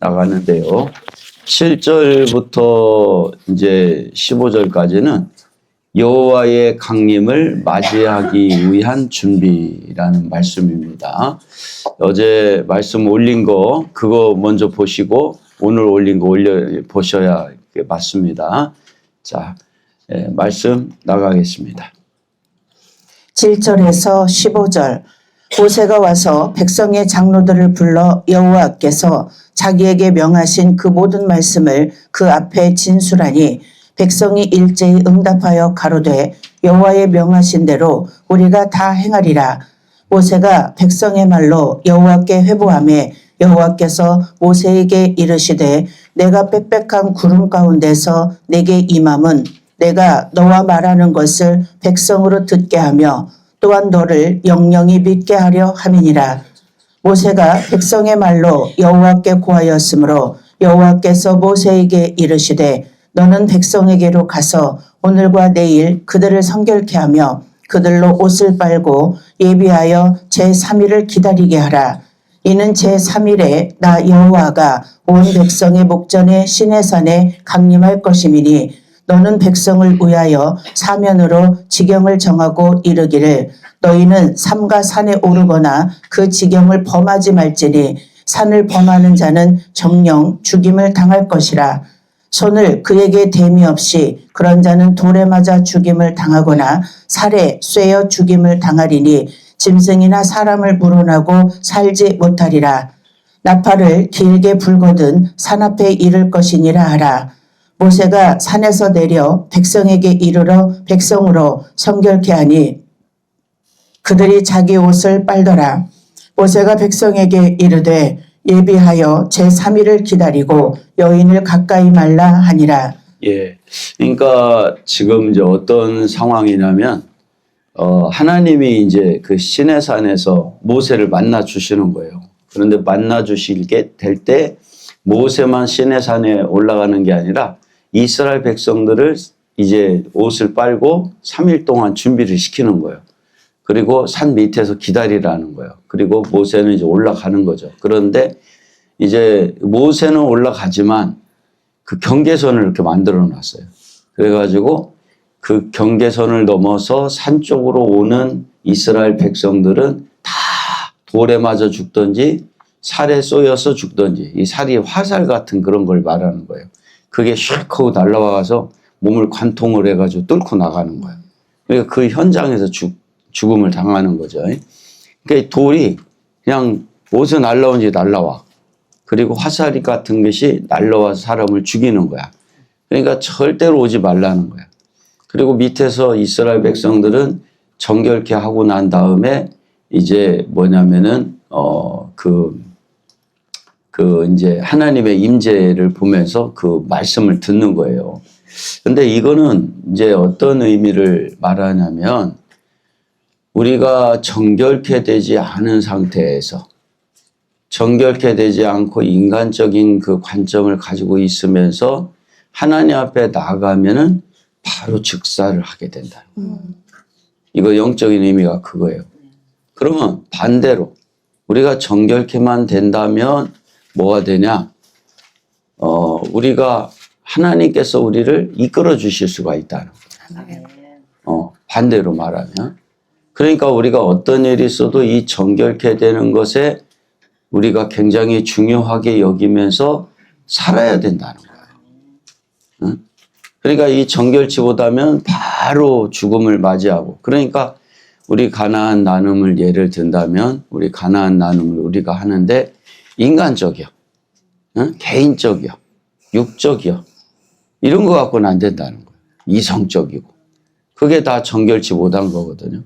나가는데요. 7절부터 이제 15절까지는 여호와의 강림을 맞이하기 위한 준비라는 말씀입니다. 어제 말씀 올린 거 그거 먼저 보시고 오늘 올린 거 보셔야 맞습니다. 자, 말씀 나가겠습니다. 7절에서 15절. 모세가 와서 백성의 장로들을 불러 여호와께서 자기에게 명하신 그 모든 말씀을 그 앞에 진술하니 백성이 일제히 응답하여 가로되 여호와의 명하신 대로 우리가 다 행하리라. 모세가 백성의 말로 여호와께 회보하매 여호와께서 모세에게 이르시되 내가 빽빽한 구름 가운데서 내게 임함은 내가 너와 말하는 것을 백성으로 듣게 하며 또한 너를 영영히 믿게 하려 함이니라. 모세가 백성의 말로 여호와께 고하였으므로 여호와께서 모세에게 이르시되 너는 백성에게로 가서 오늘과 내일 그들을 성결케 하며 그들로 옷을 빨고 예비하여 제3일을 기다리게 하라. 이는 제3일에 나 여호와가 온 백성의 목전에 시내산에 강림할 것임이니 너는 백성을 위하여 사면으로 지경을 정하고 이르기를 너희는 삼가 산에 오르거나 그 지경을 범하지 말지니 산을 범하는 자는 정령 죽임을 당할 것이라. 손을 그에게 댐이 없이 그런 자는 돌에 맞아 죽임을 당하거나 살에 쇠어 죽임을 당하리니 짐승이나 사람을 물어나고 살지 못하리라. 나팔을 길게 불거든 산 앞에 이를 것이니라 하라. 모세가 산에서 내려 백성에게 이르러 백성으로 성결케 하니 그들이 자기 옷을 빨더라. 모세가 백성에게 이르되 예비하여 제3일을 기다리고 여인을 가까이 말라 하니라. 예. 그러니까 지금 이제 어떤 상황이냐면, 하나님이 이제 그 시내산에서 모세를 만나 주시는 거예요. 그런데 만나 주시게 될 때 모세만 시내산에 올라가는 게 아니라 이스라엘 백성들을 이제 옷을 빨고 3일 동안 준비를 시키는 거예요. 그리고 산 밑에서 기다리라는 거예요. 그리고 모세는 이제 올라가는 거죠. 그런데 이제 모세는 올라가지만 그 경계선을 이렇게 만들어 놨어요. 그래가지고 그 경계선을 넘어서 산 쪽으로 오는 이스라엘 백성들은 다 돌에 맞아 죽든지 살에 쏘여서 죽든지 이 살이 화살 같은 그런 걸 말하는 거예요. 그게 슉 하고 날아와서 몸을 관통을 해가지고 뚫고 나가는 거예요. 그러니까 그 현장에서 죽음을 당하는 거죠. 그러니까 돌이 그냥 어디서 날라온지 날라와. 그리고 화살 같은 것이 날라와서 사람을 죽이는 거야. 그러니까 절대로 오지 말라는 거야. 그리고 밑에서 이스라엘 백성들은 정결케 하고 난 다음에 이제 뭐냐면은 이제 하나님의 임재를 보면서 그 말씀을 듣는 거예요. 근데 이거는 이제 어떤 의미를 말하냐면 우리가 정결케 되지 않은 상태에서 정결케 되지 않고 인간적인 그 관점을 가지고 있으면서 하나님 앞에 나가면은 바로 즉사를 하게 된다. 이거 영적인 의미가 그거예요. 그러면 반대로 우리가 정결케만 된다면 뭐가 되냐? 우리가 하나님께서 우리를 이끌어 주실 수가 있다는 거예요. 반대로 말하면. 그러니까 우리가 어떤 일이 있어도 이 정결케 되는 것에 우리가 굉장히 중요하게 여기면서 살아야 된다는 거예요. 그러니까 이 정결치보다는 바로 죽음을 맞이하고 그러니까 우리 가나안 나눔을 예를 든다면 우리 가나안 나눔을 우리가 하는데 인간적이요. 개인적이요. 육적이요. 이런 거 갖고는 안 된다는 거예요. 이성적이고. 그게 다 정결치 못한 거거든요.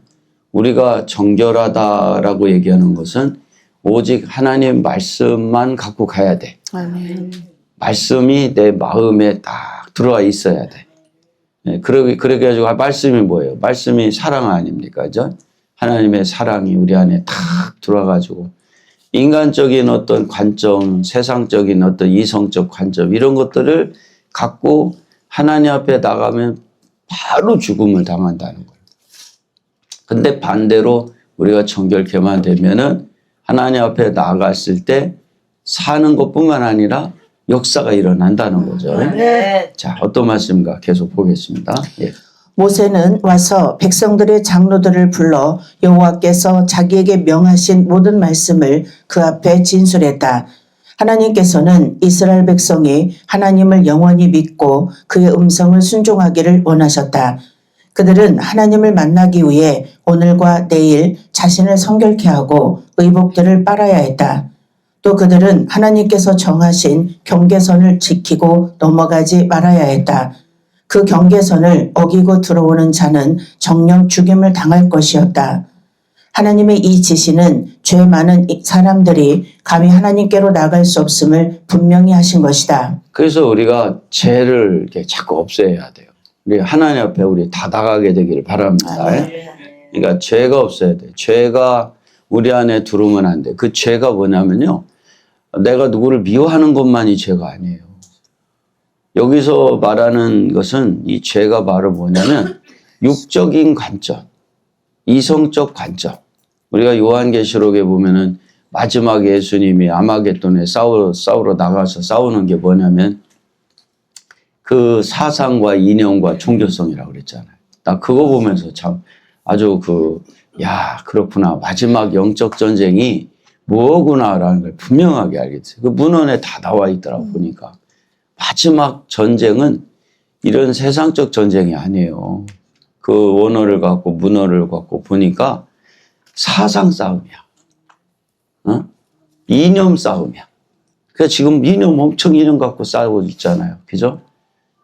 우리가 정결하다라고 얘기하는 것은 오직 하나님 말씀만 갖고 가야 돼. 아멘. 말씀이 내 마음에 딱 들어와 있어야 돼. 그러게 가지고 말씀이 뭐예요? 말씀이 사랑 아닙니까? 그죠? 하나님의 사랑이 우리 안에 탁 들어와가지고 인간적인 어떤 관점, 세상적인 어떤 이성적 관점 이런 것들을 갖고 하나님 앞에 나가면 바로 죽음을 당한다는 거예요. 근데 반대로 우리가 정결케만 되면은 하나님 앞에 나갔을 때 사는 것뿐만 아니라 역사가 일어난다는 거죠. 네. 자, 어떤 말씀인가 계속 보겠습니다. 예. 모세는 와서 백성들의 장로들을 불러 여호와께서 자기에게 명하신 모든 말씀을 그 앞에 진술했다. 하나님께서는 이스라엘 백성이 하나님을 영원히 믿고 그의 음성을 순종하기를 원하셨다. 그들은 하나님을 만나기 위해 오늘과 내일 자신을 성결케 하고 의복들을 빨아야 했다. 또 그들은 하나님께서 정하신 경계선을 지키고 넘어가지 말아야 했다. 그 경계선을 어기고 들어오는 자는 정령 죽임을 당할 것이었다. 하나님의 이 지시는 죄 많은 사람들이 감히 하나님께로 나갈 수 없음을 분명히 하신 것이다. 그래서 우리가 죄를 이렇게 자꾸 없애야 돼요. 우리 하나님 앞에 우리 다 나가게 되기를 바랍니다. 그러니까 죄가 없어야 돼. 죄가 우리 안에 들어오면 안 돼. 그 죄가 뭐냐면요. 내가 누구를 미워하는 것만이 죄가 아니에요. 여기서 말하는 것은 이 죄가 바로 뭐냐면 육적인 관점, 이성적 관점. 우리가 요한계시록에 보면은 마지막 예수님이 아마겟돈에 싸우러 나가서 싸우는 게 뭐냐면 그 사상과 이념과 종교성이라고 그랬잖아요. 나 그거 보면서 참 아주 그렇구나. 마지막 영적 전쟁이 뭐구나라는 걸 분명하게 알겠어요. 그 문헌에 다 나와 있더라고 보니까. 마지막 전쟁은 이런 세상적 전쟁이 아니에요. 그 원어를 갖고 문어를 갖고 보니까 사상 싸움이야. 이념 싸움이야. 그래서 지금 이념 갖고 싸우고 있잖아요. 그죠?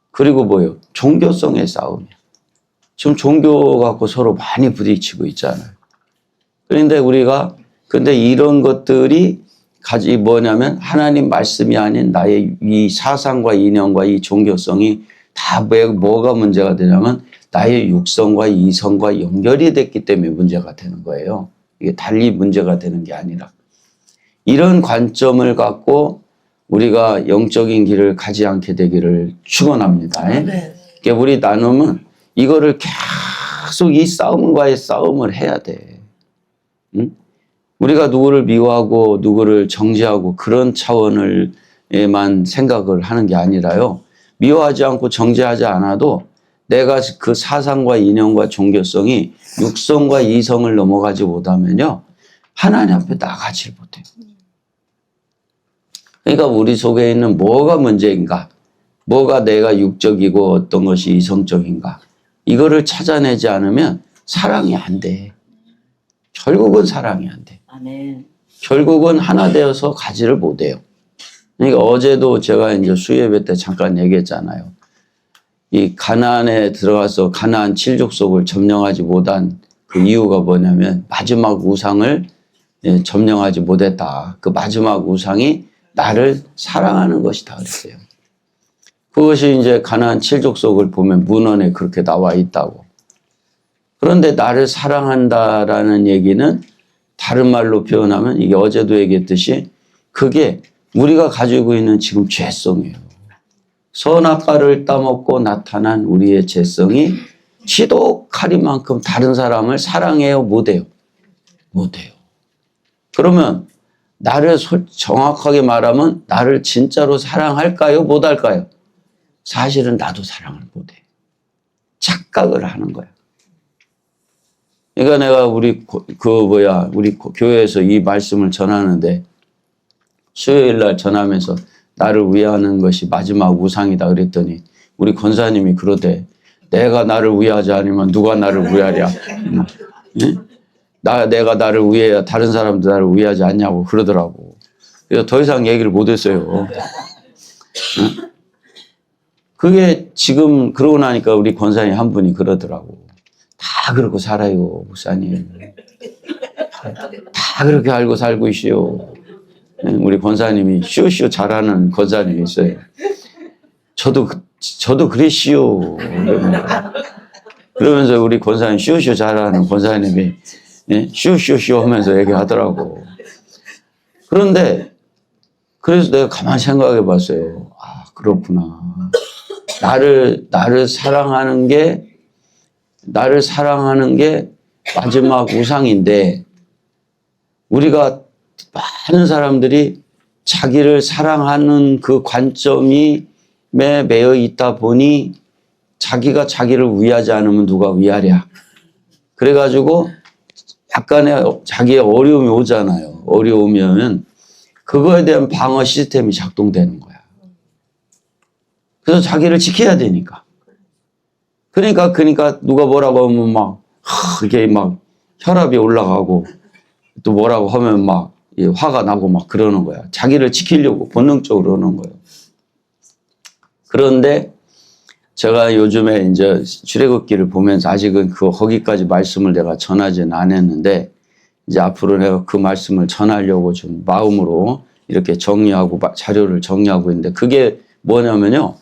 그리고 뭐예요? 종교성의 싸움이야. 지금 종교 갖고 서로 많이 부딪히고 있잖아요. 근데 이런 것들이 뭐냐면 하나님 말씀이 아닌 나의 이 사상과 이념과 이 종교성이 다 뭐가 문제가 되냐면 나의 육성과 이성과 연결이 됐기 때문에 문제가 되는 거예요. 이게 달리 문제가 되는 게 아니라. 이런 관점을 갖고 우리가 영적인 길을 가지 않게 되기를 축원합니다. 그러니까 우리 나눔은 이거를 계속 이 싸움과의 싸움을 해야 돼. 응? 우리가 누구를 미워하고 누구를 정죄하고 그런 차원을만 생각을 하는 게 아니라요. 미워하지 않고 정죄하지 않아도 내가 그 사상과 이념과 종교성이 육성과 이성을 넘어가지 못하면요. 하나님 앞에 나가질 못해요. 그러니까 우리 속에 있는 뭐가 문제인가? 뭐가 내가 육적이고 어떤 것이 이성적인가? 이거를 찾아내지 않으면 사랑이 안 돼. 결국은 사랑이 안 돼. 아멘. 결국은 하나 되어서 가지를 못해요. 그러니까 어제도 제가 이제 수예배 때 잠깐 얘기했잖아요. 이 가나안에 들어가서 가나안 7족속을 점령하지 못한 그 이유가 뭐냐면 마지막 우상을 점령하지 못했다. 그 마지막 우상이 나를 사랑하는 것이다 그랬어요. 그것이 이제 가나안 7족속을 보면 문헌에 그렇게 나와 있다고. 그런데 나를 사랑한다라는 얘기는 다른 말로 표현하면 이게 어제도 얘기했듯이 그게 우리가 가지고 있는 지금 죄성이에요. 선악과를 따먹고 나타난 우리의 죄성이 지독하리만큼 다른 사람을 사랑해요? 못해요? 못해요. 그러면 나를 정확하게 말하면 나를 진짜로 사랑할까요? 못할까요? 사실은 나도 사랑을 못해. 착각을 하는 거야. 그러니까 내가 우리 교회에서 이 말씀을 전하는데 수요일 날 전하면서 나를 위하는 것이 마지막 우상이다 그랬더니 우리 권사님이 그러대. 내가 나를 위하지 않으면 누가 나를 위하랴. 응? 내가 나를 위해야 다른 사람도 나를 위하지 않냐고 그러더라고. 그래서 더 이상 얘기를 못했어요. 응? 그게 지금 그러고 나니까 우리 권사님 한 분이 그러더라고. 다 그렇고 살아요, 목사님. 다 그렇게 알고 살고 있어요. 우리 권사님이 쇼쇼 잘하는 권사님이 있어요. 저도 그랬시오. 그러면서 우리 권사님 쇼쇼 잘하는 권사님이 쇼쇼쇼 하면서 얘기하더라고. 그런데 그래서 내가 가만히 생각해 봤어요. 아, 그렇구나. 나를 사랑하는 게 마지막 우상인데 우리가 많은 사람들이 자기를 사랑하는 그 관점이 매여 있다 보니 자기가 자기를 위하지 않으면 누가 위하랴. 그래가지고 약간의 자기의 어려움이 오잖아요. 어려움이 오면 그거에 대한 방어 시스템이 작동되는 거야. 그래서 자기를 지켜야 되니까. 그러니까 누가 뭐라고 하면 막 이게 막 혈압이 올라가고 또 뭐라고 하면 막 화가 나고 막 그러는 거야. 자기를 지키려고 본능적으로 그러는 거예요. 그런데 제가 요즘에 이제 출애굽기를 보면서 아직은 거기까지 말씀을 내가 전하지는 않았는데 이제 앞으로 내가 그 말씀을 전하려고 좀 마음으로 이렇게 정리하고 자료를 정리하고 있는데 그게 뭐냐면요.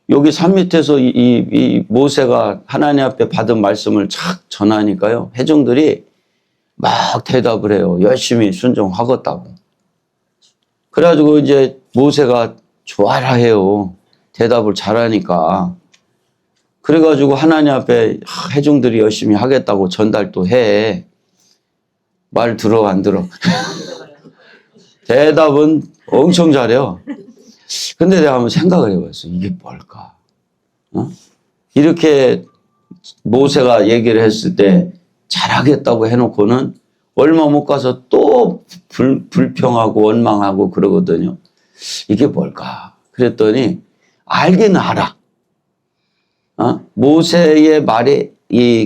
여기 산 밑에서 이 모세가 하나님 앞에 받은 말씀을 착 전하니까요. 회중들이 막 대답을 해요. 열심히 순종하겠다고. 그래가지고 이제 모세가 좋아라 해요. 대답을 잘하니까. 그래가지고 하나님 앞에 회중들이 열심히 하겠다고 전달도 해. 말 들어 안 들어? 대답은 엄청 잘해요. 근데 내가 한번 생각을 해봤어. 이게 뭘까? 이렇게 모세가 얘기를 했을 때 잘하겠다고 해놓고는 얼마 못 가서 또 불평하고 원망하고 그러거든요. 이게 뭘까? 그랬더니 알기는 알아. 모세의 말에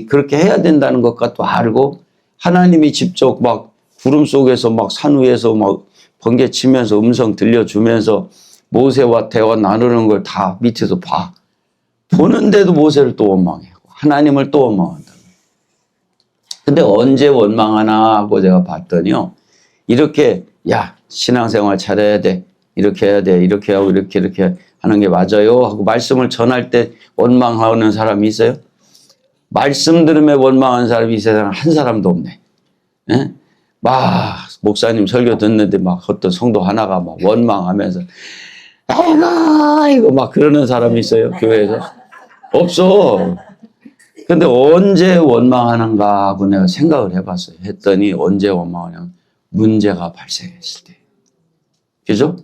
그렇게 해야 된다는 것과 알고 하나님이 직접 막 구름 속에서 막 산 위에서 막 번개 치면서 음성 들려주면서 모세와 대화 나누는 걸 다 밑에서 봐. 보는데도 모세를 또 원망해. 하나님을 또 원망한다. 근데 언제 원망하나 하고 제가 봤더니요. 이렇게 야 신앙생활 잘해야 돼. 이렇게 해야 돼. 이렇게 하고 이렇게 하는 게 맞아요. 하고 말씀을 전할 때 원망하는 사람이 있어요? 말씀 들으면 원망하는 사람이 이 세상에 한 사람도 없네. 예? 막 목사님 설교 듣는데 막 어떤 성도 하나가 막 원망하면서 아이고 막 그러는 사람이 있어요? 교회에서? 없어. 근데 언제 원망하는가 하고 내가 생각을 해봤어요. 했더니 언제 원망하냐면 문제가 발생했을 때. 그죠?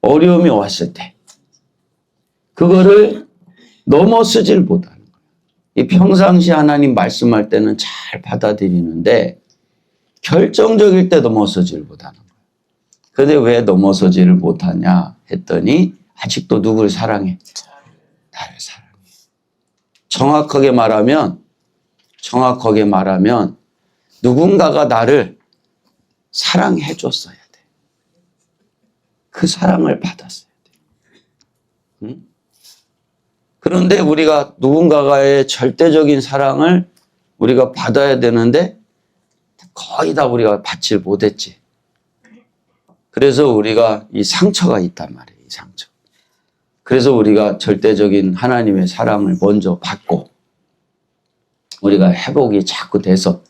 어려움이 왔을 때. 그거를 넘어서질 못하는 거예요. 이 평상시 하나님 말씀할 때는 잘 받아들이는데 결정적일 때 넘어서질 못하는 거예요. 근데 왜 넘어서지를 못하냐 했더니 아직도 누굴 사랑해? 나를 사랑해. 정확하게 말하면 누군가가 나를 사랑해 줬어야 돼. 그 사랑을 받았어야 돼. 응? 그런데 우리가 누군가의 절대적인 사랑을 우리가 받아야 되는데 거의 다 우리가 받지 못했지. 그래서 우리가 이 상처가 있단 말이에요. 이 상처. 그래서 우리가 절대적인 하나님의 사랑을 먼저 받고 우리가 회복이 자꾸 돼서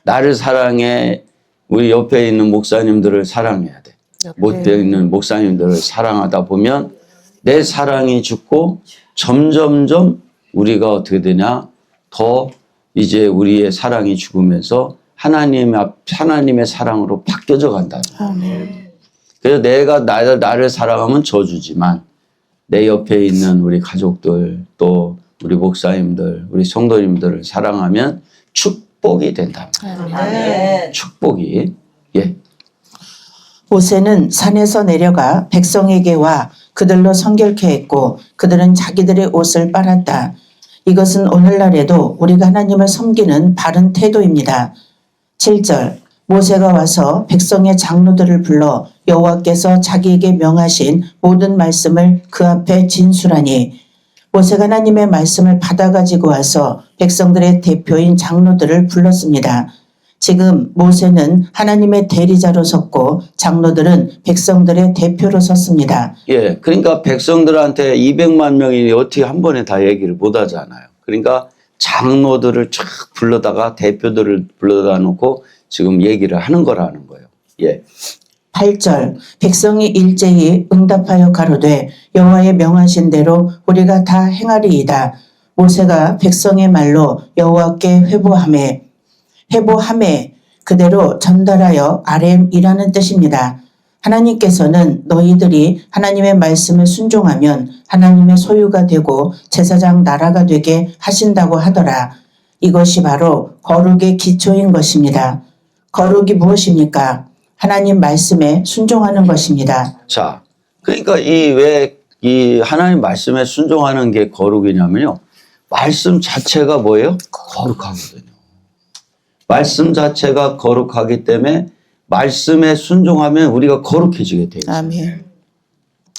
나를 사랑해 우리 옆에 있는 목사님들을 사랑해야 돼. 못되어 있는 목사님들을 사랑하다 보면 내 사랑이 죽고 점점점 우리가 어떻게 되냐 더 이제 우리의 사랑이 죽으면서 하나님의 사랑으로 바뀌어져 간다. 그래서 내가 나를 사랑하면 저주지만 내 옆에 있는 우리 가족들 또 우리 목사님들 우리 성도님들을 사랑하면 축복이 된다. 축복이. 예. 모세는 산에서 내려가 백성에게 와 그들로 성결케 했고 그들은 자기들의 옷을 빨았다. 이것은 오늘날에도 우리가 하나님을 섬기는 바른 태도입니다. 7절 모세가 와서 백성의 장로들을 불러 여호와께서 자기에게 명하신 모든 말씀을 그 앞에 진술하니 모세가 하나님의 말씀을 받아가지고 와서 백성들의 대표인 장로들을 불렀습니다. 지금 모세는 하나님의 대리자로 섰고 장로들은 백성들의 대표로 섰습니다. 예, 그러니까 백성들한테 200만 명이 어떻게 한 번에 다 얘기를 못 하잖아요. 그러니까 장로들을 쫙 불러다가 대표들을 불러다 놓고 지금 얘기를 하는 거라는 거예요. 예. 8절 백성이 일제히 응답하여 가로되 여호와의 명하신 대로 우리가 다 행하리이다. 모세가 백성의 말로 여호와께 회보하매 그대로 전달하여 아렘이라는 뜻입니다. 하나님께서는 너희들이 하나님의 말씀을 순종하면 하나님의 소유가 되고 제사장 나라가 되게 하신다고 하더라. 이것이 바로 거룩의 기초인 것입니다. 거룩이 무엇입니까? 하나님 말씀에 순종하는 것입니다. 자, 그러니까 이 하나님 말씀에 순종하는 게 거룩이냐면요. 말씀 자체가 뭐예요? 거룩하거든요. 말씀 자체가 거룩하기 때문에 말씀에 순종하면 우리가 거룩해지게 돼요. 아멘.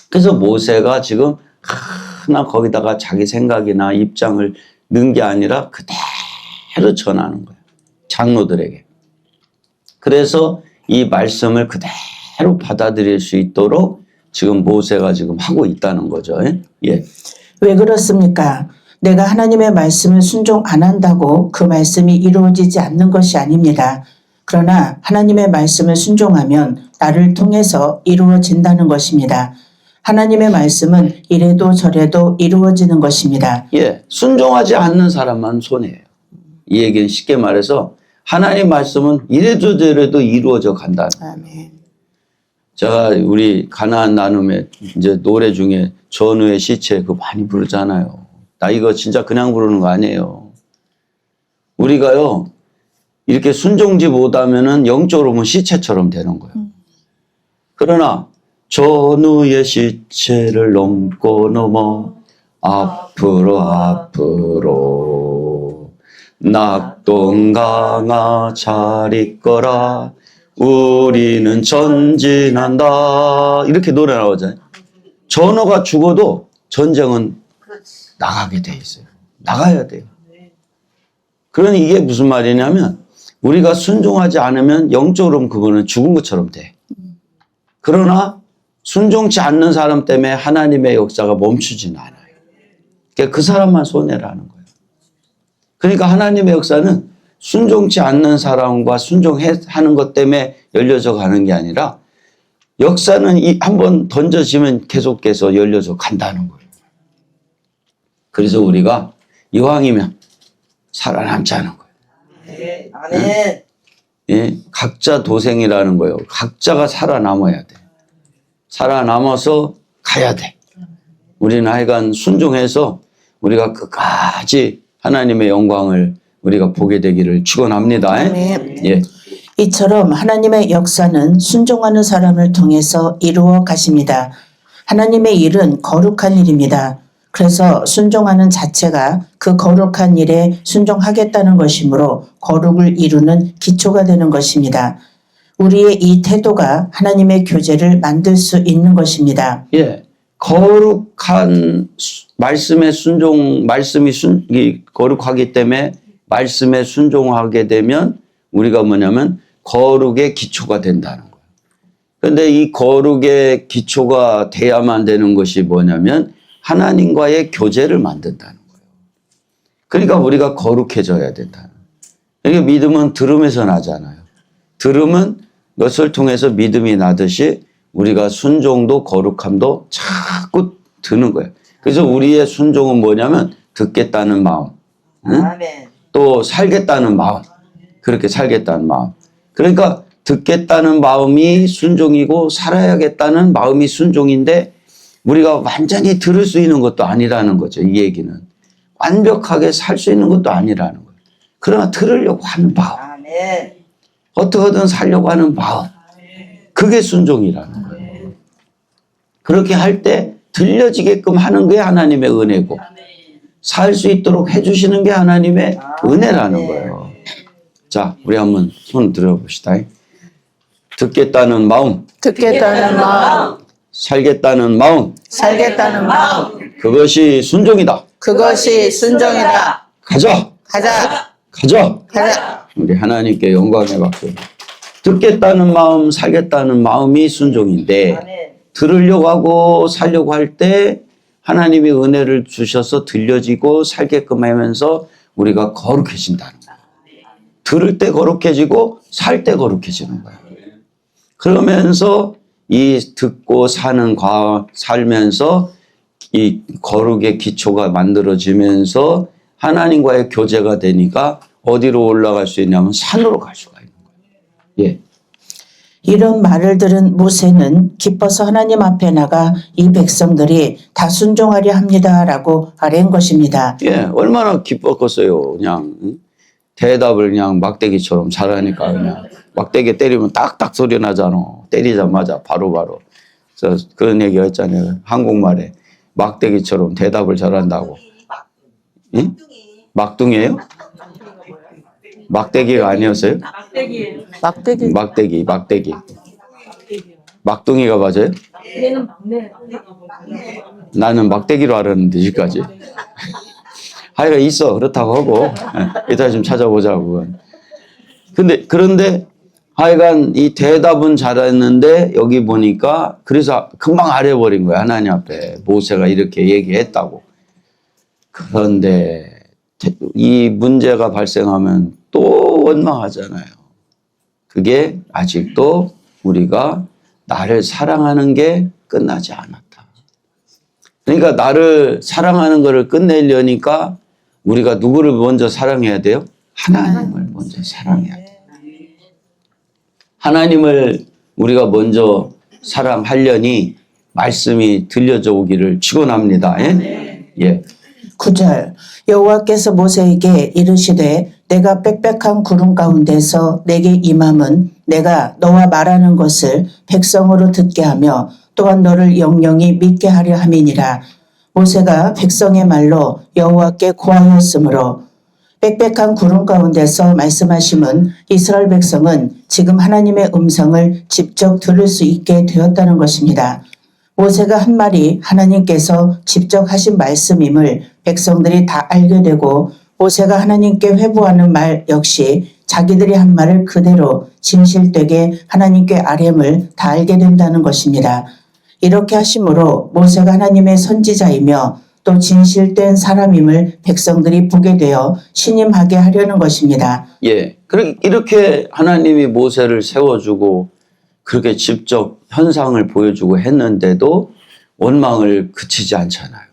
그래서 모세가 지금 하나 거기다가 자기 생각이나 입장을 넣은 게 아니라 그대로 전하는 거예요. 장로들에게. 그래서 이 말씀을 그대로 받아들일 수 있도록 지금 모세가 지금 하고 있다는 거죠. 예. 왜 그렇습니까? 내가 하나님의 말씀을 순종 안 한다고 그 말씀이 이루어지지 않는 것이 아닙니다. 그러나 하나님의 말씀을 순종하면 나를 통해서 이루어진다는 것입니다. 하나님의 말씀은 이래도 저래도 이루어지는 것입니다. 예. 순종하지 않는 사람만 손해예요. 이 얘기는 쉽게 말해서 하나님 말씀은 이래도 저래도 이루어져 간다. 아멘. 제가 우리 가나안 나눔의 이제 노래 중에 전우의 시체 그거 많이 부르잖아요. 나 이거 진짜 그냥 부르는 거 아니에요. 우리가요, 이렇게 순종지 못하면은 영적으로 보면 시체처럼 되는 거예요. 그러나 전우의 시체를 넘고 앞으로 낙동강아 잘 있거라 우리는 전진한다 이렇게 노래 나오잖아요. 전우가 죽어도 전쟁은 나가게 돼 있어요. 나가야 돼요. 그러니 이게 무슨 말이냐면 우리가 순종하지 않으면 영적으로 그거는 죽은 것처럼 돼. 그러나 순종치 않는 사람 때문에 하나님의 역사가 멈추지는 않아요. 그러니까 그 사람만 손해라는 거예요. 그러니까 하나님의 역사는 순종치 않는 사람과 순종하는 것 때문에 열려져 가는 게 아니라 역사는 한번 던져지면 계속해서 열려져 간다는 거예요. 그래서 우리가 이왕이면 살아남자는 거예요. 아멘. 예? 각자 도생이라는 거예요. 각자가 살아남아야 돼. 살아남아서 가야 돼. 우리는 하여간 순종해서 우리가 끝까지 하나님의 영광을 우리가 보게 되기를 축원합니다. 아멘. 예. 이처럼 하나님의 역사는 순종하는 사람을 통해서 이루어 가십니다. 하나님의 일은 거룩한 일입니다. 그래서 순종하는 자체가 그 거룩한 일에 순종하겠다는 것이므로 거룩을 이루는 기초가 되는 것입니다. 우리의 이 태도가 하나님의 교제를 만들 수 있는 것입니다. 예. 거룩한 말씀에 말씀이 거룩하기 때문에 말씀에 순종하게 되면 우리가 뭐냐면 거룩의 기초가 된다는 거예요. 그런데 이 거룩의 기초가 돼야만 되는 것이 뭐냐면 하나님과의 교제를 만든다는 거예요. 그러니까 우리가 거룩해져야 된다는 거예요. 그러니까 믿음은 들음에서 나잖아요. 들음은 것을 통해서 믿음이 나듯이 우리가 순종도 거룩함도 자꾸 드는 거예요. 그래서 우리의 순종은 뭐냐면 듣겠다는 마음, 응? 또 살겠다는 마음, 그렇게 살겠다는 마음. 그러니까 듣겠다는 마음이 순종이고 살아야겠다는 마음이 순종인데 우리가 완전히 들을 수 있는 것도 아니라는 거죠. 이 얘기는. 완벽하게 살 수 있는 것도 아니라는 거예요. 그러나 들으려고 하는 마음. 어떻게든 살려고 하는 마음. 그게 순종이라는 거예요. 그렇게 할 때 들려지게끔 하는 게 하나님의 은혜고 살 수 있도록 해주시는 게 하나님의 은혜라는 거예요. 자, 우리 한번 손 들어봅시다. 듣겠다는 마음. 듣겠다는 마음, 살겠다는 마음. 살겠다는 마음, 그것이 순종이다. 그것이 순종이다. 가자. 가자, 가자. 가자. 우리 하나님께 영광의 박수. 듣겠다는 마음, 살겠다는 마음이 순종인데 들으려고 하고 살려고 할 때 하나님이 은혜를 주셔서 들려지고 살게끔 하면서 우리가 거룩해진다는 거예요. 들을 때 거룩해지고 살 때 거룩해지는 거예요. 그러면서 이 듣고 살면서 이 거룩의 기초가 만들어지면서 하나님과의 교제가 되니까 어디로 올라갈 수 있냐면 산으로 갈 수가 있는 거예요. 예. 이런 말을 들은 모세는 기뻐서 하나님 앞에 나가 이 백성들이 다 순종하려 합니다라고 아뢰는 것입니다. 예, 얼마나 기뻤겠어요. 그냥 응? 대답을 그냥 막대기처럼 잘하니까 그냥 막대기 때리면 딱딱 소리 나잖아. 때리자마자 바로바로. 그래서 그런 얘기가 있잖아요. 한국말에 막대기처럼 대답을 잘한다고. 응? 막둥이에요? 막대기가 아니었어요? 막대기. 막대기. 막둥이가 맞아요? 얘는 막내. 나는 막대기로 알았는데, 지금까지. 하여간 있어. 그렇다고 하고. 이따 좀 찾아보자고. 그런데 하여간 이 대답은 잘했는데, 여기 보니까, 그래서 금방 알아버린 거야. 하나님 앞에. 모세가 이렇게 얘기했다고. 그런데, 이 문제가 발생하면 또 원망하잖아요. 그게 아직도 우리가 나를 사랑하는 게 끝나지 않았다. 그러니까 나를 사랑하는 것을 끝내려니까 우리가 누구를 먼저 사랑해야 돼요? 하나님을 먼저 사랑해야 돼요. 하나님을 우리가 먼저 사랑하려니 말씀이 들려져 오기를 축원합니다. 예. 9절 여호와께서 모세에게 이르시되 내가 빽빽한 구름 가운데서 내게 임함은 내가 너와 말하는 것을 백성으로 듣게 하며 또한 너를 영영히 믿게 하려 함이니라. 모세가 백성의 말로 여호와께 고하였으므로 빽빽한 구름 가운데서 말씀하심은 이스라엘 백성은 지금 하나님의 음성을 직접 들을 수 있게 되었다는 것입니다. 모세가 한 말이 하나님께서 직접 하신 말씀임을 백성들이 다 알게 되고 모세가 하나님께 회부하는 말 역시 자기들이 한 말을 그대로 진실되게 하나님께 아뢰음을 다 알게 된다는 것입니다. 이렇게 하심으로 모세가 하나님의 선지자이며 또 진실된 사람임을 백성들이 보게 되어 신임하게 하려는 것입니다. 예. 이렇게 하나님이 모세를 세워주고 그렇게 직접 현상을 보여주고 했는데도 원망을 그치지 않잖아요.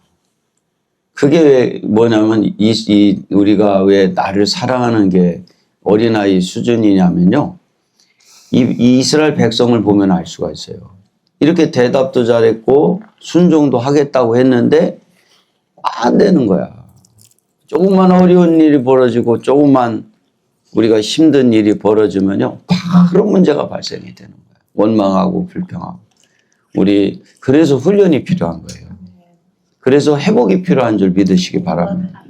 그게 왜 뭐냐면 우리가 왜 나를 사랑하는 게 어린아이 수준이냐면요. 이 이스라엘 백성을 보면 알 수가 있어요. 이렇게 대답도 잘했고 순종도 하겠다고 했는데 안 되는 거야. 조금만 어려운 일이 벌어지고 조금만 우리가 힘든 일이 벌어지면요. 바로 문제가 발생이 되는 거예요. 원망하고 불평하고. 그래서 훈련이 필요한 거예요. 그래서 회복이 필요한 줄 믿으시기 바랍니다.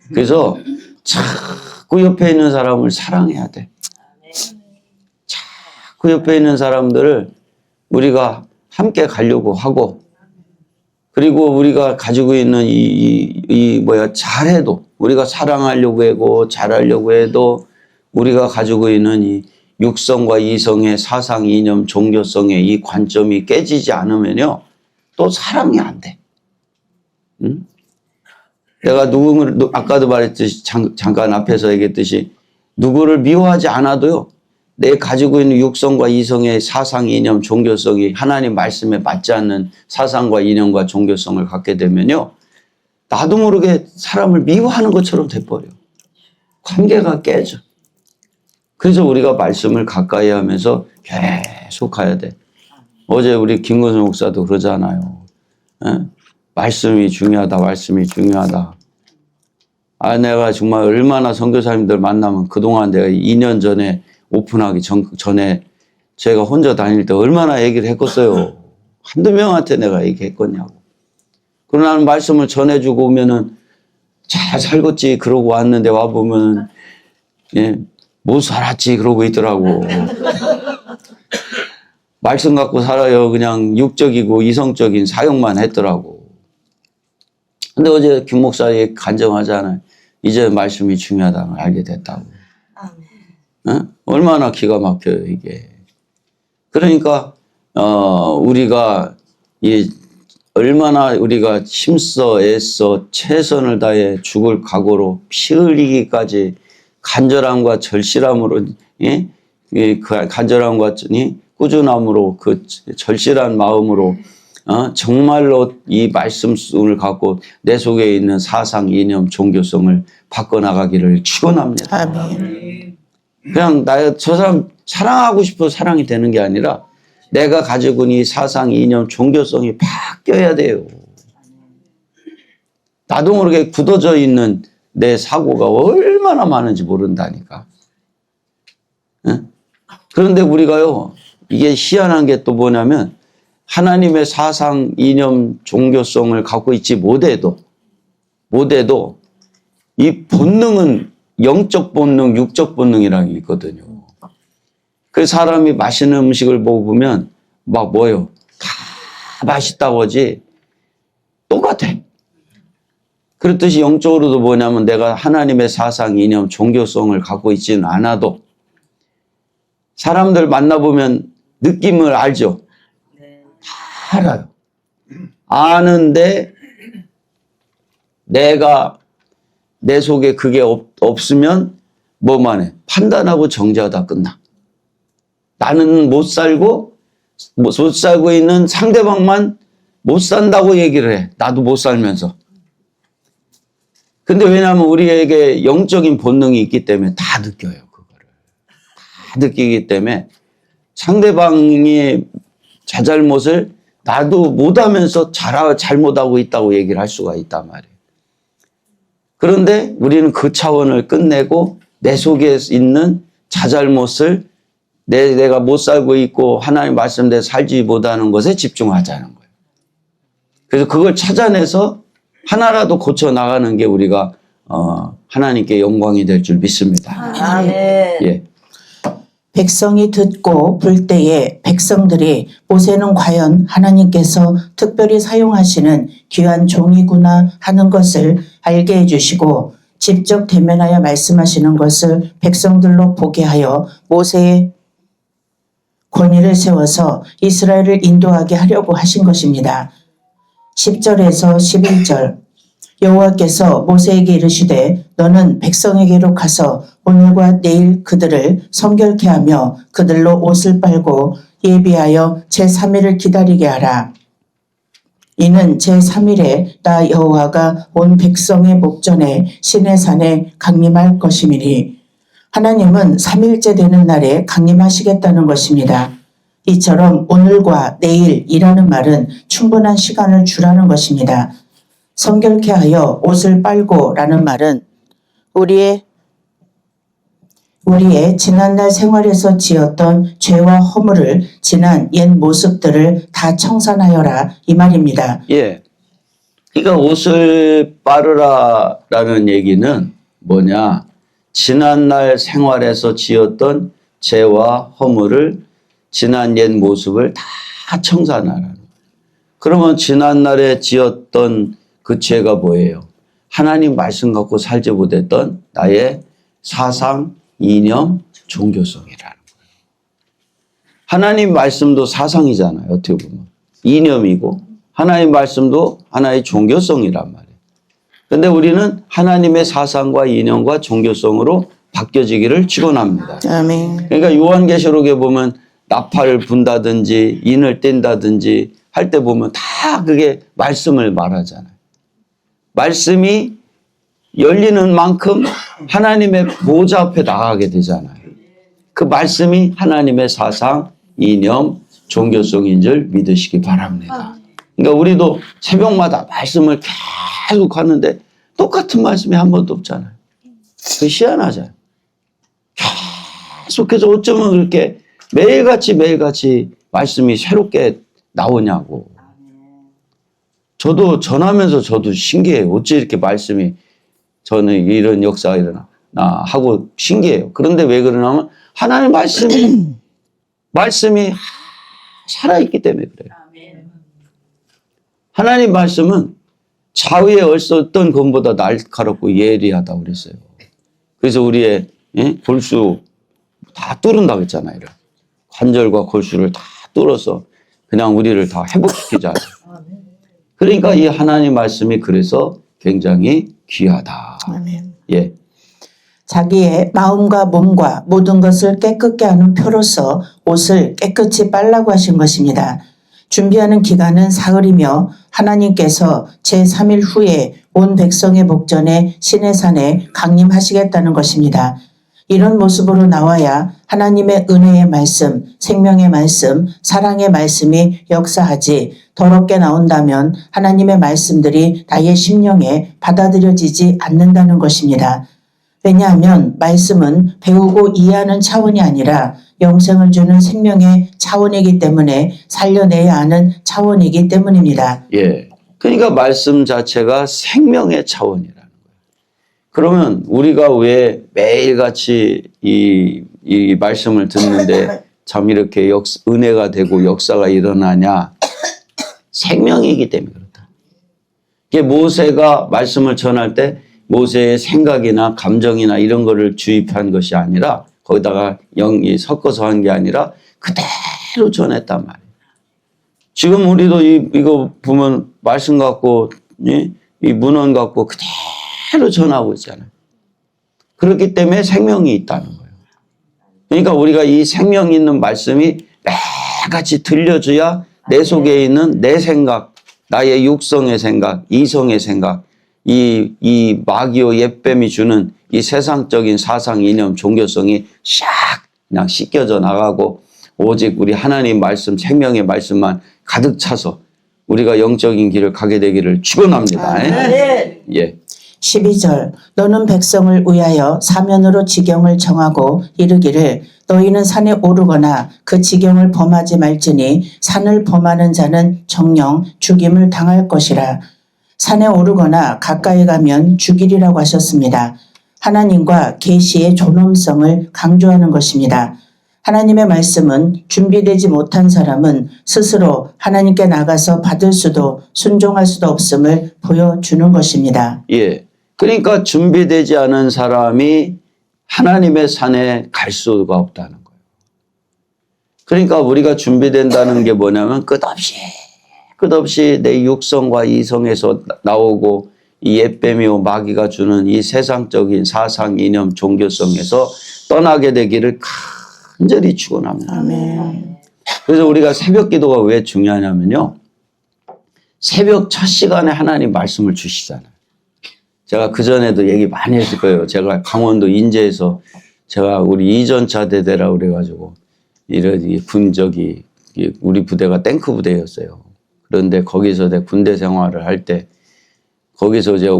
그래서 자꾸 옆에 있는 사람을 사랑해야 돼. 자꾸 옆에 있는 사람들을 우리가 함께 가려고 하고, 그리고 우리가 가지고 있는 잘해도, 우리가 사랑하려고 하고 잘하려고 해도 우리가 가지고 있는 이 육성과 이성의 사상, 이념, 종교성의 이 관점이 깨지지 않으면요, 또 사랑이 안 돼. 응? 내가 아까도 말했듯이, 잠깐 앞에서 얘기했듯이, 누구를 미워하지 않아도요, 내 가지고 있는 육성과 이성의 사상, 이념, 종교성이 하나님 말씀에 맞지 않는 사상과 이념과 종교성을 갖게 되면요, 나도 모르게 사람을 미워하는 것처럼 돼버려. 관계가 깨져. 그래서 우리가 말씀을 가까이 하면서 계속 가야 돼. 어제 우리 김건수 목사도 그러잖아요. 말씀이 중요하다, 말씀이 중요하다. 내가 정말 얼마나 선교사님들 만나면 그동안 내가 2년 전에 오픈하기 전에 제가 혼자 다닐 때 얼마나 얘기를 했겠어요. 한두 명한테 내가 얘기했겠냐고. 그러나 나는 말씀을 전해주고 오면은 잘 살겠지 그러고 왔는데 와보면 못 살았지 그러고 있더라고. 말씀 갖고 살아요. 그냥 육적이고 이성적인 사역만 했더라고. 근데 어제 김 목사님 간증하잖아요. 이제 말씀이 중요하다는 걸 알게 됐다고. 얼마나 기가 막혀요, 이게. 그러니까, 우리가, 얼마나 우리가 힘써, 애써, 최선을 다해 죽을 각오로 피 흘리기까지 간절함과 절실함으로, 그 간절함과 꾸준함으로 그 절실한 마음으로, 정말로 이 말씀을 갖고 내 속에 있는 사상, 이념, 종교성을 바꿔나가기를 축원합니다. 아멘. 그냥 저 사랑하고 싶어 사랑이 되는 게 아니라 내가 가지고 있는 이 사상, 이념, 종교성이 바뀌어야 돼요. 나도 모르게 굳어져 있는 내 사고가 얼마나 많은지 모른다니까. 응? 그런데 우리가요, 이게 희한한 게 또 뭐냐면 하나님의 사상, 이념, 종교성을 갖고 있지 못해도 이 본능은 영적 본능, 육적 본능이라는 게 있거든요. 그 사람이 맛있는 음식을 먹으면 막 뭐요? 다 맛있다고 하지 똑같아. 그렇듯이 영적으로도 뭐냐면 내가 하나님의 사상, 이념, 종교성을 갖고 있지는 않아도 사람들 만나보면 느낌을 알죠? 다 알아요. 아는데 내가 내 속에 그게 없으면 뭐만 해? 판단하고 정죄하다 끝나. 나는 못 살고 있는 상대방만 못 산다고 얘기를 해. 나도 못 살면서. 근데 왜냐하면 우리에게 영적인 본능이 있기 때문에 다 느껴요. 그거를. 다 느끼기 때문에 상대방의 자잘못을 나도 못하면서 잘못하고 있다고 얘기를 할 수가 있단 말이에요. 그런데 우리는 그 차원을 끝내고 내 속에 있는 자잘못을 내가 못 살고 있고 하나님 말씀대로 살지 못하는 것에 집중하자는 거예요. 그래서 그걸 찾아내서 하나라도 고쳐 나가는 게 우리가 하나님께 영광이 될 줄 믿습니다. 아멘. 예. 백성이 듣고 볼 때에 백성들이 모세는 과연 하나님께서 특별히 사용하시는 귀한 종이구나 하는 것을 알게 해주시고 직접 대면하여 말씀하시는 것을 백성들로 보게 하여 모세의 권위를 세워서 이스라엘을 인도하게 하려고 하신 것입니다. 10절에서 11절 여호와께서 모세에게 이르시되 너는 백성에게로 가서 오늘과 내일 그들을 성결케 하며 그들로 옷을 빨고 예비하여 제3일을 기다리게 하라. 이는 제3일에 나 여호와가 온 백성의 목전에 시내산에 강림할 것임이니 하나님은 3일째 되는 날에 강림하시겠다는 것입니다. 이처럼 오늘과 내일이라는 말은 충분한 시간을 주라는 것입니다. 성결케 하여 옷을 빨고 라는 말은 우리의 지난날 생활에서 지었던 죄와 허물을 지난 옛 모습들을 다 청산하여라 이 말입니다. 예. 그러니까 옷을 빠르라라는 얘기는 뭐냐? 지난날 생활에서 지었던 죄와 허물을 지난 옛 모습을 다 청산하라는 거예요. 그러면 지난날에 지었던 그 죄가 뭐예요? 하나님 말씀 갖고 살지 못했던 나의 사상, 이념, 종교성이라는 거예요. 하나님 말씀도 사상이잖아요. 어떻게 보면. 이념이고 하나님 말씀도 하나의 종교성이란 말이에요. 그런데 우리는 하나님의 사상과 이념과 종교성으로 바뀌어지기를 축원합니다. 아멘. 그러니까 요한계시록에 보면 나팔을 분다든지 인을 뗀다든지 할 때 보면 다 그게 말씀을 말하잖아요. 말씀이 열리는 만큼 하나님의 보좌 앞에 나가게 되잖아요. 그 말씀이 하나님의 사상, 이념, 종교성인 줄 믿으시기 바랍니다. 그러니까 우리도 새벽마다 말씀을 계속 하는데 똑같은 말씀이 한 번도 없잖아요. 그 희한하잖아요. 계속해서 어쩌면 그렇게 매일같이 말씀이 새롭게 나오냐고. 저도 전하면서 저도 신기해요. 어찌 이렇게 말씀이 저는 이런 역사가 일어나 하고 신기해요. 그런데 왜 그러냐면 하나님 말씀이 살아있기 때문에 그래요. 하나님 말씀은 자위에 어떤 검보다 날카롭고 예리하다고 그랬어요. 그래서 우리의 골수 다 뚫은다고 했잖아요. 관절과 골수를 다 뚫어서 그냥 우리를 다 회복시키자. 그러니까 이 하나님 말씀이 그래서 굉장히 귀하다. 아멘. 예. 자기의 마음과 몸과 모든 것을 깨끗게 하는 표로서 옷을 깨끗이 빨라고 하신 것입니다. 준비하는 기간은 사흘이며 하나님께서 제3일 후에 온 백성의 목전에 시내산에 강림하시겠다는 것입니다. 이런 모습으로 나와야 하나님의 은혜의 말씀, 생명의 말씀, 사랑의 말씀이 역사하지 더럽게 나온다면 하나님의 말씀들이 나의 심령에 받아들여지지 않는다는 것입니다. 왜냐하면 말씀은 배우고 이해하는 차원이 아니라 영생을 주는 생명의 차원이기 때문에 살려내야 하는 차원이기 때문입니다. 예. 그러니까 말씀 자체가 생명의 차원이라는 거예요. 그러면 우리가 왜 매일같이 이 말씀을 듣는데 참 이렇게 은혜가 되고 역사가 일어나냐? 생명이기 때문에 그렇다. 이게 모세가 말씀을 전할 때 모세의 생각이나 감정이나 이런 거를 주입한 것이 아니라 거기다가 영이 섞어서 한 게 아니라 그대로 전했단 말이에요. 지금 우리도 이거 보면 말씀 갖고 이 문헌 갖고 그대로 전하고 있잖아요. 그렇기 때문에 생명이 있다는 거예요. 그러니까 우리가 이 생명 있는 말씀이 매일같이 들려줘야 내 속에 있는 내 생각, 나의 육성의 생각, 이성의 생각, 이 마귀와 옛뱀이 주는 이 세상적인 사상, 이념, 종교성이 샥 그냥 씻겨져 나가고 오직 우리 하나님 말씀, 생명의 말씀만 가득 차서 우리가 영적인 길을 가게 되기를 축원합니다. 예. 12절 너는 백성을 위하여 사면으로 지경을 정하고 이르기를 너희는 산에 오르거나 그 지경을 범하지 말지니 산을 범하는 자는 정령 죽임을 당할 것이라. 산에 오르거나 가까이 가면 죽이리라고 하셨습니다. 하나님과 계시의 존엄성을 강조하는 것입니다. 하나님의 말씀은 준비되지 못한 사람은 스스로 하나님께 나가서 받을 수도 순종할 수도 없음을 보여주는 것입니다. 예. 그러니까 준비되지 않은 사람이 하나님의 산에 갈 수가 없다는 거예요. 그러니까 우리가 준비된다는 게 뭐냐면 끝없이 내 육성과 이성에서 나오고 이 옛뱀이요 마귀가 주는 이 세상적인 사상, 이념, 종교성에서 떠나게 되기를 간절히 축원합니다. 아멘. 그래서 우리가 새벽 기도가 왜 중요하냐면요. 새벽 첫 시간에 하나님 말씀을 주시잖아요. 제가 그전에도 얘기 많이 했을 거예요. 제가 강원도 인제에서 제가 우리 이전차 대대라 그래가지고 이런 우리 부대가 탱크 부대였어요. 그런데 거기서 내 군대 생활을 할 때 거기서 제가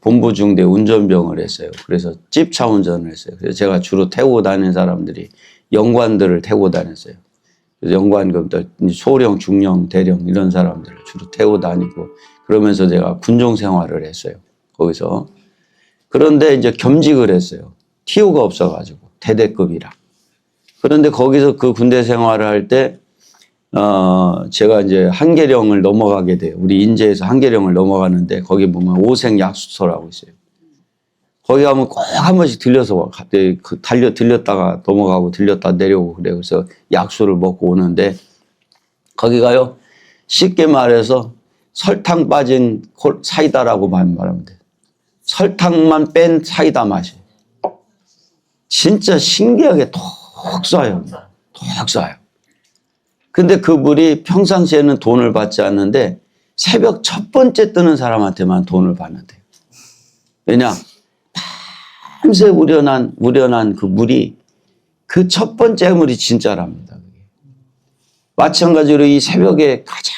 본부 중대 운전병을 했어요. 그래서 집차 운전을 했어요. 그래서 제가 주로 태우고 다니는 사람들이 영관들을 태우고 다녔어요. 그래서 영관급들, 소령, 중령, 대령 이런 사람들을 주로 태우고 다니고 그러면서 제가 군종 생활을 했어요. 거기서. 그런데 이제 겸직을 했어요. TO가 없어가지고 대대급이라. 그런데 거기서 그 군대 생활을 할 때 제가 이제 한계령을 넘어가게 돼요. 우리 인제에서 한계령을 넘어가는데 거기 보면 오색 약수소라고 있어요. 거기 가면 꼭 한 번씩 들려서 갑자기 들렸다가 넘어가고 들렸다 내려오고 그래요. 그래서 약수를 먹고 오는데 거기가요. 쉽게 말해서 설탕 빠진 사이다라고 말하면 돼요. 설탕만 뺀 사이다 맛이에요. 진짜 신기하게 톡 쏴요. 톡 쏴요. 근데 그 물이 평상시에는 돈을 받지 않는데 새벽 첫 번째 뜨는 사람한테만 돈을 받는데요. 왜냐? 밤새 우려난 그 물이 그 첫 번째 물이 진짜랍니다. 마찬가지로 이 새벽에 가장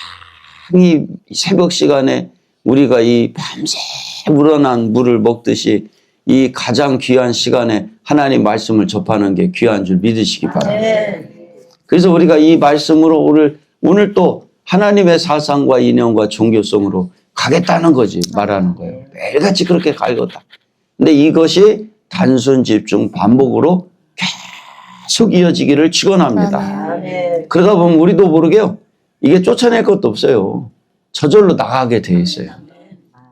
이 새벽 시간에 우리가 이 밤새 우러난 물을 먹듯이 이 가장 귀한 시간에 하나님 말씀을 접하는 게 귀한 줄 믿으시기 바랍니다. 그래서 우리가 이 말씀으로 오늘 또 하나님의 사상과 이념과 종교성으로 가겠다는 거지 말하는 거예요. 매일같이 그렇게 가겠다. 근데 이것이 단순 집중 반복으로 계속 이어지기를 축원합니다. 그러다 보면 우리도 모르게요. 이게 쫓아낼 것도 없어요. 저절로 나가게 돼 있어요.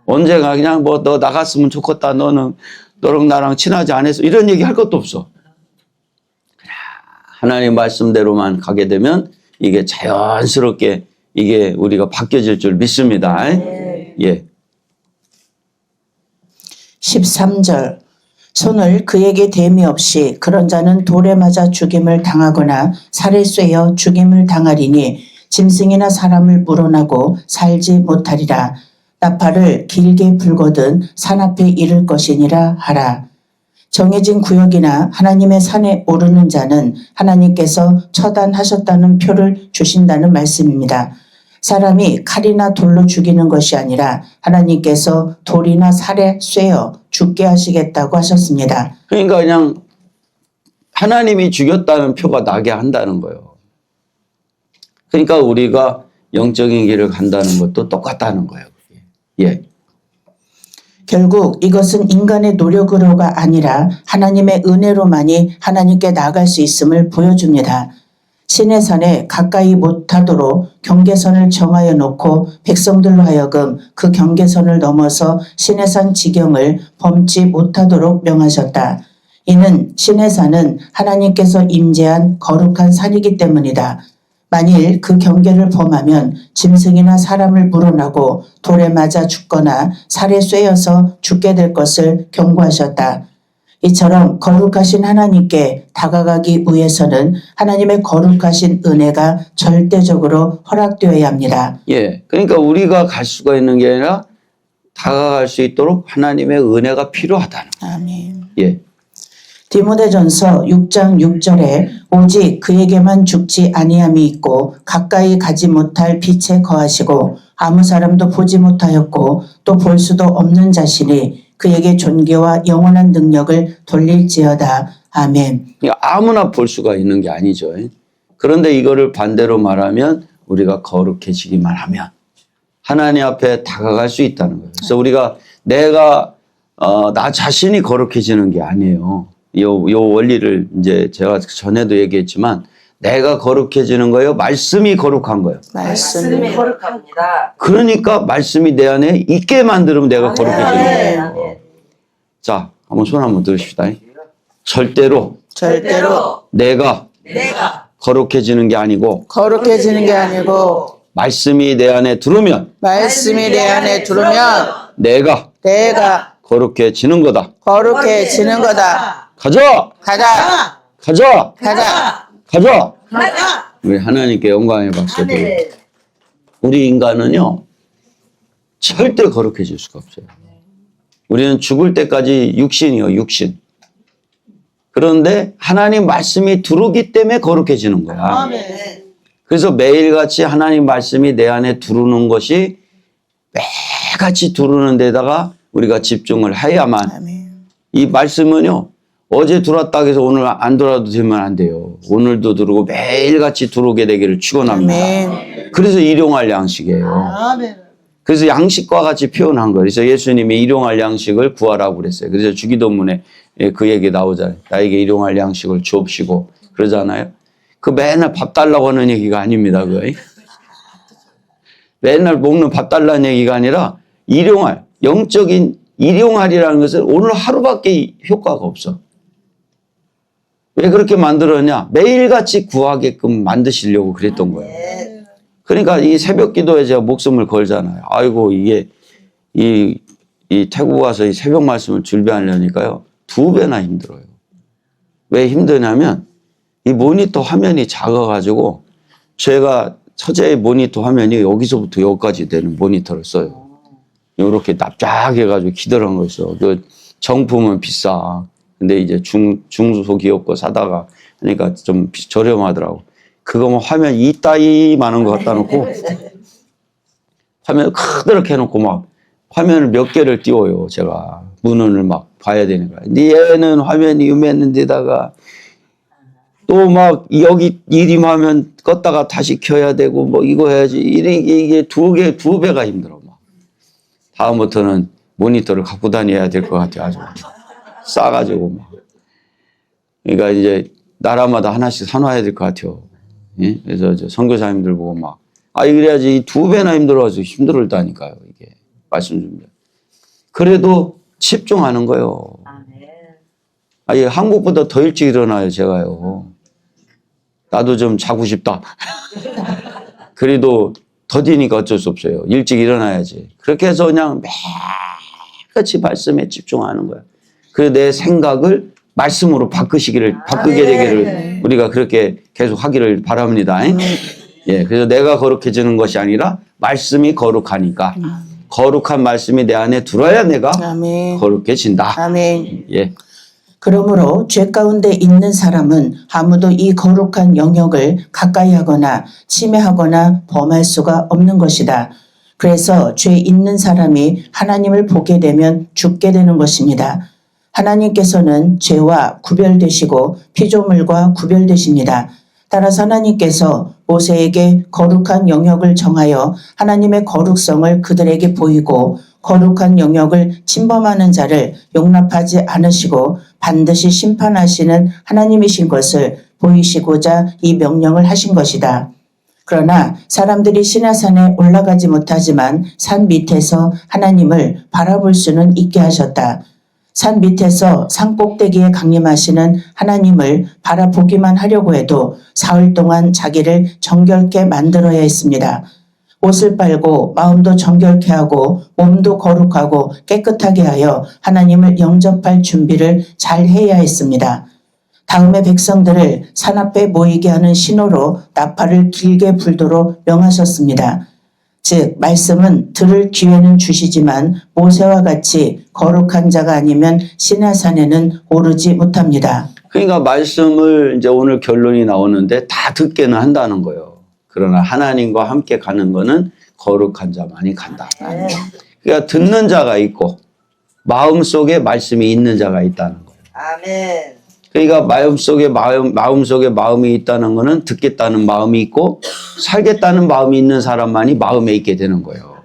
언제가 그냥 뭐 너 나갔으면 좋겠다. 너랑 나랑 친하지 않아서 이런 얘기 할 것도 없어. 하나님 말씀대로만 가게 되면 이게 자연스럽게 이게 우리가 바뀌어질 줄 믿습니다. 예. 13절 손을 그에게 댐이 없이 그런 자는 돌에 맞아 죽임을 당하거나 살에 쇠어 죽임을 당하리니 짐승이나 사람을 물어나고 살지 못하리라. 나팔을 길게 불거든 산 앞에 이를 것이니라 하라. 정해진 구역이나 하나님의 산에 오르는 자는 하나님께서 처단하셨다는 표를 주신다는 말씀입니다. 사람이 칼이나 돌로 죽이는 것이 아니라 하나님께서 돌이나 살에 쇠어 죽게 하시겠다고 하셨습니다. 그러니까 그냥 하나님이 죽였다는 표가 나게 한다는 거예요. 그러니까 우리가 영적인 길을 간다는 것도 똑같다는 거예요. 예. 결국 이것은 인간의 노력으로가 아니라 하나님의 은혜로만이 하나님께 나아갈 수 있음을 보여줍니다. 신의 산에 가까이 못하도록 경계선을 정하여 놓고 백성들로 하여금 그 경계선을 넘어서 신의 산 지경을 범치 못하도록 명하셨다. 이는 신의 산은 하나님께서 임재한 거룩한 산이기 때문이다. 만일 그 경계를 범하면 짐승이나 사람을 물어나고 돌에 맞아 죽거나 살에 쇠여서 죽게 될 것을 경고하셨다. 이처럼 거룩하신 하나님께 다가가기 위해서는 하나님의 거룩하신 은혜가 절대적으로 허락되어야 합니다. 예. 그러니까 우리가 갈 수가 있는 게 아니라 다가갈 수 있도록 하나님의 은혜가 필요하다는 거예요. 아멘. 예. 디모데전서 6장 6절에 오직 그에게만 죽지 아니함이 있고 가까이 가지 못할 빛에 거하시고 아무 사람도 보지 못하였고 또 볼 수도 없는 자신이 그에게 존귀와 영원한 능력을 돌릴지어다. 아멘. 그러니까 아무나 볼 수가 있는 게 아니죠. 그런데 이거를 반대로 말하면 우리가 거룩해지기만 하면 하나님 앞에 다가갈 수 있다는 거예요. 그래서 우리가 내가 나 자신이 거룩해지는 게 아니에요. 요 원리를 이제 제가 전에도 얘기했지만 내가 거룩해지는 거예요. 말씀이 거룩한 거예요. 말씀이 거룩합니다. 그러니까 말씀이 내 안에 있게 만들면 내가 거룩해지는 거예요. 자, 한번 손 한번 들으십시다. 절대로 내가 거룩해지는 게 아니고 거룩해지는 게 아니고 말씀이 내 안에 들어오면 말씀이 내 안에 들어오면 내가 거룩해지는 거다. 거룩해지는 거다. 가자! 가자. 가자! 가자. 가자! 우리 하나님께 영광의 박수 드려요. 우리 인간은요, 절대 거룩해질 수가 없어요. 우리는 죽을 때까지 육신이요, 육신. 그런데 하나님 말씀이 들어오기 때문에 거룩해지는 거야. 그래서 매일같이 하나님 말씀이 내 안에 들어오는 것이 매일같이 들어오는 데다가 우리가 집중을 해야만 이 말씀은요, 어제 들어왔다 해서 오늘 안 들어와도 되면 안 돼요. 오늘도 들어오고 매일같이 들어오게 되기를 축원합니다. 그래서 일용할 양식이에요. 그래서 양식과 같이 표현한 거예요. 그래서 예수님이 일용할 양식을 구하라고 그랬어요. 그래서 주기도문에 그 얘기 나오잖아요. 나에게 일용할 양식을 주옵시고 그러잖아요. 그 맨날 밥 달라고 하는 얘기가 아닙니다. 그거. 맨날 먹는 밥 달라는 얘기가 아니라 일용할, 영적인 일용할이라는 것은 오늘 하루밖에 효과가 없어. 왜 그렇게 만들었냐? 매일같이 구하게끔 만드시려고 그랬던 거예요. 그러니까 이 새벽 기도에 제가 목숨을 걸잖아요. 아이고, 이게, 이 태국 와서 이 새벽 말씀을 준비하려니까요. 2배나 힘들어요. 왜 힘드냐면, 이 모니터 화면이 작아가지고, 제가 처제의 모니터 화면이 여기서부터 여기까지 되는 모니터를 써요. 이렇게 납작해가지고 기다란 거 있어. 그 정품은 비싸. 근데 이제 중소기업 거 사다가 하니까 좀 저렴하더라고. 그거 뭐 화면 이따위 많은 거 갖다 놓고 화면 크게 해놓고 막 화면을 몇 개를 띄워요. 제가 문헌을 막 봐야 되니까. 근데 얘는 화면이 요맨 데다가 또 막 여기 이림하면 껐다가 다시 켜야 되고 뭐 이거 해야지. 이게 2배가 힘들어. 막. 다음부터는 모니터를 갖고 다녀야 될 것 같아요. 아주. 싸가지고 막. 그러니까 이제 나라마다 하나씩 사놔야 될 것 같아요. 예? 그래서 선교사님들 보고 막 이래야지 2배나 힘들어가지고 힘들었다니까요. 이게 말씀 준비. 그래도 집중하는 거예요. 한국보다 더 일찍 일어나요. 제가요. 나도 좀 자고 싶다. 그래도 더디니까 어쩔 수 없어요. 일찍 일어나야지. 그렇게 해서 그냥 매일같이 말씀에 집중하는 거예요. 그래서 내 생각을 말씀으로 바꾸게 되기를 우리가 그렇게 계속 하기를 바랍니다. 예, 그래서 내가 거룩해지는 것이 아니라 말씀이 거룩하니까 거룩한 말씀이 내 안에 들어야 내가 거룩해진다. 아멘. 예. 그러므로 죄 가운데 있는 사람은 아무도 이 거룩한 영역을 가까이 하거나 침해하거나 범할 수가 없는 것이다. 그래서 죄 있는 사람이 하나님을 보게 되면 죽게 되는 것입니다. 하나님께서는 죄와 구별되시고 피조물과 구별되십니다. 따라서 하나님께서 모세에게 거룩한 영역을 정하여 하나님의 거룩성을 그들에게 보이고 거룩한 영역을 침범하는 자를 용납하지 않으시고 반드시 심판하시는 하나님이신 것을 보이시고자 이 명령을 하신 것이다. 그러나 사람들이 시내산에 올라가지 못하지만 산 밑에서 하나님을 바라볼 수는 있게 하셨다. 산 밑에서 산 꼭대기에 강림하시는 하나님을 바라보기만 하려고 해도 사흘 동안 자기를 정결케 만들어야 했습니다. 옷을 빨고 마음도 정결케 하고 몸도 거룩하고 깨끗하게 하여 하나님을 영접할 준비를 잘 해야 했습니다. 다음에 백성들을 산 앞에 모이게 하는 신호로 나팔을 길게 불도록 명하셨습니다. 즉 말씀은 들을 기회는 주시지만 모세와 같이 거룩한 자가 아니면 시내산에는 오르지 못합니다. 그러니까 말씀을 이제 오늘 결론이 나오는데 다 듣게는 한다는 거예요. 그러나 하나님과 함께 가는 거는 거룩한 자만이 간다. 그러니까 듣는 자가 있고 마음속에 말씀이 있는 자가 있다는 거예요. 아멘. 그러니까 마음속에 마음이 있다는 거는 듣겠다는 마음이 있고 살겠다는 마음이 있는 사람만이 마음에 있게 되는 거예요.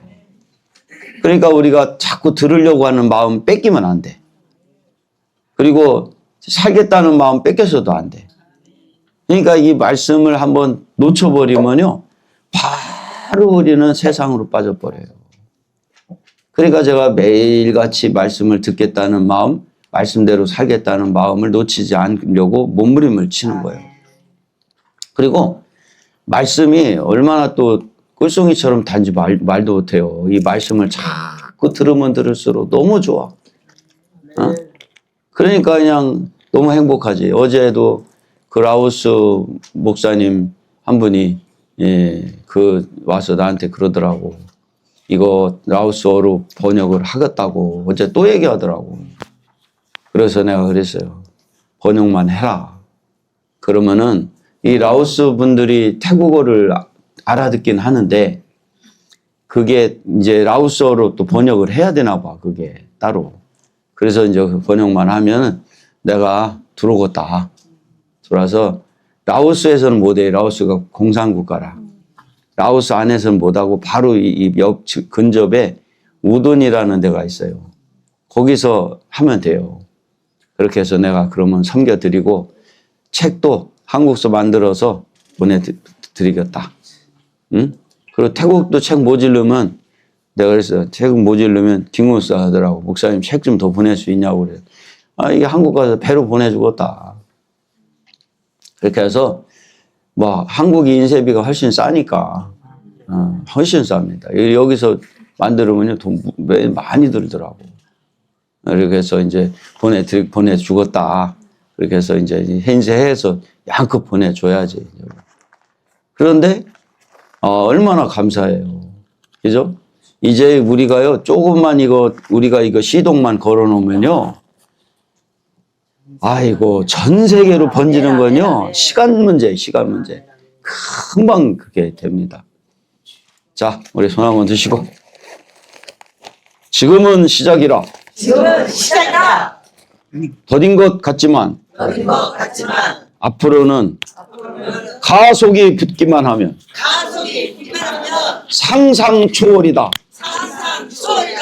그러니까 우리가 자꾸 들으려고 하는 마음 뺏기면 안 돼. 그리고 살겠다는 마음 뺏겨서도 안 돼. 그러니까 이 말씀을 한번 놓쳐버리면요, 바로 우리는 세상으로 빠져버려요. 그러니까 제가 매일같이 말씀을 듣겠다는 마음, 말씀대로 살겠다는 마음을 놓치지 않으려고 몸부림을 치는 거예요. 그리고 말씀이 얼마나 또 꿀송이처럼 단지 말도 못해요. 이 말씀을 자꾸 들으면 들을수록 너무 좋아. 어? 그러니까 그냥 너무 행복하지. 어제도 그 라오스 목사님 한 분이 와서 나한테 그러더라고. 이거 라오스어로 번역을 하겠다고 어제 또 얘기하더라고. 그래서 내가 그랬어요. 번역만 해라. 그러면은 이 라오스 분들이 태국어를 알아듣긴 하는데 그게 이제 라오스어로 또 번역을 해야 되나 봐. 그게 따로. 그래서 이제 그 번역만 하면은 내가 들어오겠다. 들어와서 라오스에서는 못해. 라오스가 공산국가라. 라오스 안에서는 못하고 바로 이 옆 근접에 우돈이라는 데가 있어요. 거기서 하면 돼요. 그렇게 해서 내가 그러면 섬겨드리고 책도 한국서 만들어서 보내드리겠다. 응? 그리고 태국도 책 모질르면 내가 그래서 책 모질르면 김문수 하더라고. 목사님 책 좀 더 보낼 수 있냐고 그래요. 아, 이게 한국 가서 배로 보내주겠다. 그렇게 해서 뭐 한국 인쇄비가 훨씬 싸니까 훨씬 쌉니다. 여기서 만들면요 돈 많이 들더라고. 그렇게 해서 이제 보내주겠다. 그렇게 해서 이제 인쇄해서 양껏 보내줘야지. 그런데 얼마나 감사해요. 그죠? 이제 우리가요 조금만 우리가 이거 시동만 걸어놓으면요. 아이고 전 세계로 번지는 건요 시간 문제. 금방 그게 됩니다. 자, 우리 손 한번 드시고 지금은 시작이라. 지금은 시작이다. 더딘 것 같지만 앞으로는 가속이 붙기만 하면 가속이 비판하면 상상 초월이다. 소리가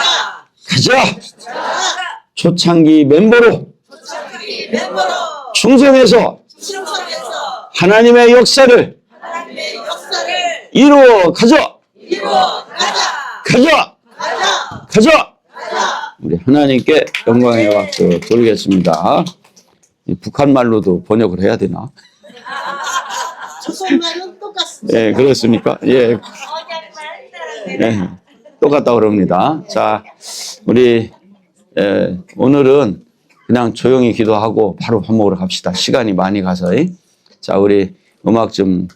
가자. 초창기 멤버로 멤버로 충성해서 하나님의 역사를 이루어 가자. 가자. 우리 하나님께 영광의 박수 돌리겠습니다. 북한 말로도 번역을 해야 되나? 조선말은 똑같습니다. 예, 그렇습니까? 예. 예, 똑같다 그럽니다. 자, 우리 오늘은 그냥 조용히 기도하고 바로 밥 먹으러 갑시다. 시간이 많이 가서. 자, 우리 음악 좀